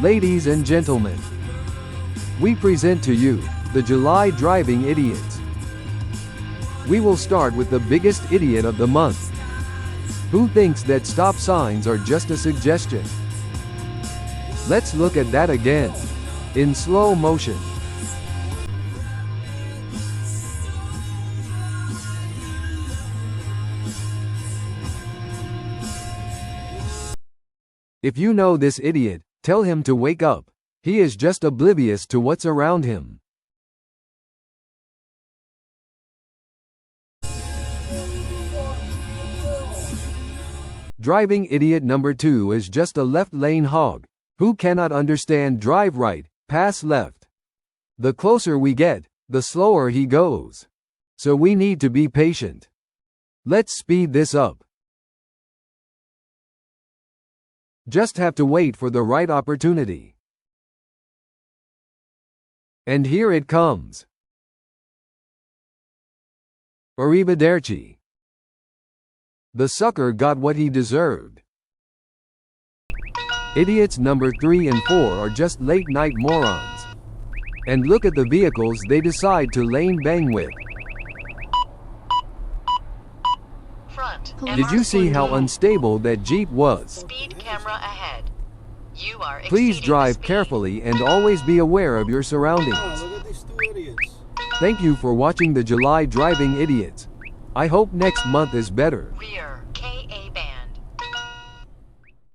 Ladies and gentlemen, we present to you the July Driving Idiots. We will start with the biggest idiot of the month. Who thinks that stop signs are just a suggestion? Let's look at that again, in slow motion. If you know this idiot, tell him to wake up. He is just oblivious to what's around him. Driving idiot number 2 is just a left lane hog, who cannot understand drive right, pass left. The closer we get, the slower he goes. So we need to be patient. Let's speed this up. Just have to wait for the right opportunity. And here it comes. Arrivederci. The sucker got what he deserved. Idiots number 3 and 4 are just late-night morons. And look at the vehicles they decide to lane bang with. Front. Did you see how unstable that Jeep was? Speed camera ahead. You are Please exceeding drive the speed. carefully and always be aware of your surroundings. Look at these 2 idiots. Thank you for watching the July Driving Idiots. I hope next month is better. Rear.